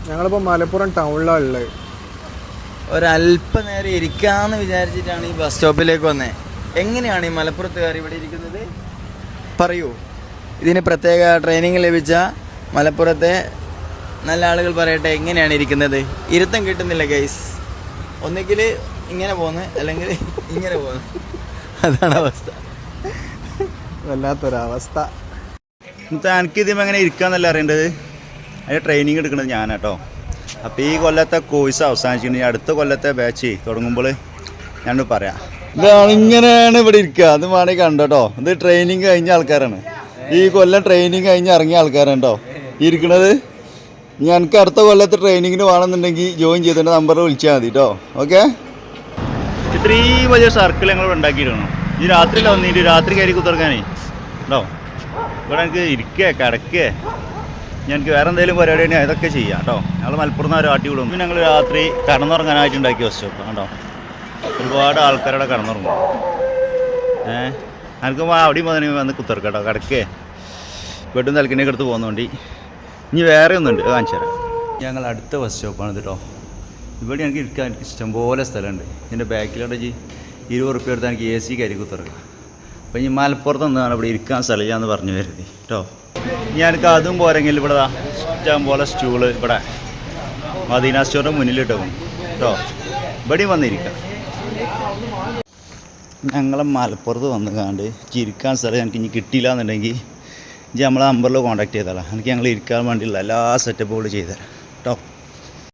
ഞങ്ങളിപ്പോൾ മലപ്പുറം ടൗണിലാണ് ഉള്ളത്. ഒരല്പനേരം ഇരിക്കാമെന്ന് വിചാരിച്ചിട്ടാണ് ഈ ബസ് സ്റ്റോപ്പിലേക്ക് വന്നത്. എങ്ങനെയാണ് ഈ മലപ്പുറത്തുകാർ ഇവിടെ ഇരിക്കുന്നത്? പറയൂ. ഇതിന് പ്രത്യേക ട്രെയിനിങ് ലഭിച്ച മലപ്പുറത്തെ നല്ല ആളുകൾ പറയട്ടെ എങ്ങനെയാണ് ഇരിക്കുന്നത്. ഇരുത്തം കിട്ടുന്നില്ല ഗൈസ്. ഒന്നുകിൽ ഇങ്ങനെ പോന്ന് അല്ലെങ്കിൽ ഇങ്ങനെ പോന്ന്. അതാണ് അവസ്ഥ. വല്ലാത്തൊരവസ്ഥ. എനിക്കിതിപ്പോൾ എങ്ങനെ ഇരിക്കാന്നല്ല അറിയേണ്ടത്. അതിന് ട്രെയിനിങ് എടുക്കുന്നത് ഞാനാട്ടോ. അപ്പോൾ ഈ കൊല്ലത്തെ കോഴ്സ് അവസാനിച്ചിട്ടുണ്ടെങ്കിൽ അടുത്ത കൊല്ലത്തെ ബാച്ച് തുടങ്ങുമ്പോൾ ഞാൻ പറയാം. ഇങ്ങനെയാണ് ഇവിടെ ഇരിക്കുക. അത് വേണമെങ്കിൽ കണ്ടോ. ഇത് ട്രെയിനിങ് കഴിഞ്ഞ ആൾക്കാരാണ്. ഈ കൊല്ലം ട്രെയിനിങ് കഴിഞ്ഞ് ഇറങ്ങിയ ആൾക്കാരാണ് കേട്ടോ ഇരിക്കണത്. എനിക്ക് അടുത്ത കൊല്ലത്തെ ട്രെയിനിങ്ങിന് വേണമെന്നുണ്ടെങ്കിൽ ജോയിൻ ചെയ്തതിൻ്റെ നമ്പറിൽ വിളിച്ചാൽ മതി കേട്ടോ. ഓക്കെ. ഇത്രയും വലിയ സർക്കിൾ ഞങ്ങൾ ഉണ്ടാക്കിയിടണം. ഈ രാത്രിയിൽ വന്നിട്ട് രാത്രി കയറി കുത്തിറക്കാനേ കേട്ടോ. ഇവിടെ എനിക്ക് ഇരിക്കുക കിടക്കുക ഞങ്ങൾക്ക് വേറെ എന്തെങ്കിലും പരിപാടി ഉണ്ടെങ്കിൽ അതൊക്കെ ചെയ്യാം കേട്ടോ. ഞങ്ങൾ മലപ്പുറത്ത് ഒരു ആട്ടി വിടും. ഞങ്ങൾ രാത്രി കടന്നുറങ്ങാനായിട്ട് ഉണ്ടാക്കി ബസ് സ്റ്റോപ്പ് കേട്ടോ. ഒരുപാട് ആൾക്കാരുടെ കടന്നുറങ്ങും. എനിക്ക് അവിടെയും വന്ന് കുത്തിറക്കാം കേട്ടോ. കിടക്കേ ബെഡും തലക്കിൻ്റെയൊക്കെ എടുത്ത് പോകുന്നതുകൊണ്ട് ഇനി വേറെ ഒന്നുണ്ട് കാണിച്ചു തരാം. ഞങ്ങൾ അടുത്ത ബസ് സ്റ്റോപ്പാണ് കേട്ടോ. ഇവിടെ എനിക്ക് ഇരിക്കാൻ എനിക്ക് ഇഷ്ടംപോലെ സ്ഥലമുണ്ട്. ഇതിൻ്റെ ബാക്കിലോട്ട് 20 റുപ്യ എടുത്താൽ എനിക്ക് AC കയറി കുത്തിറക്കാം. അപ്പോൾ ഇനി മലപ്പുറത്ത് നിന്നാണ് ഇവിടെ ഇരിക്കാൻ സ്ഥലമില്ലാന്ന് പറഞ്ഞു വരുന്നത് കേട്ടോ. എനിക്ക് അതും പോരെങ്കിൽ ഇവിടെ ഇഷ്ടം പോലെ സ്റ്റൂള് ഇവിടെ മദീന സ്റ്റോറിൻ്റെ മുന്നിലിട്ടേക്കും കേട്ടോ. ഇവിടെയും വന്നിരിക്കാം. ഞങ്ങളെ മലപ്പുറത്ത് വന്ന് കാണ്ട് ഇരിക്കാൻ സ്ഥലം എനിക്ക് ഇനി കിട്ടിയില്ല എന്നുണ്ടെങ്കിൽ നമ്മളെ നമ്പറിൽ കോൺടാക്ട് ചെയ്താലോ. എനിക്ക് ഞങ്ങൾ ഇരിക്കാൻ വേണ്ടിയുള്ള എല്ലാ സെറ്റപ്പുകളും ചെയ്തുതരാം കേട്ടോ.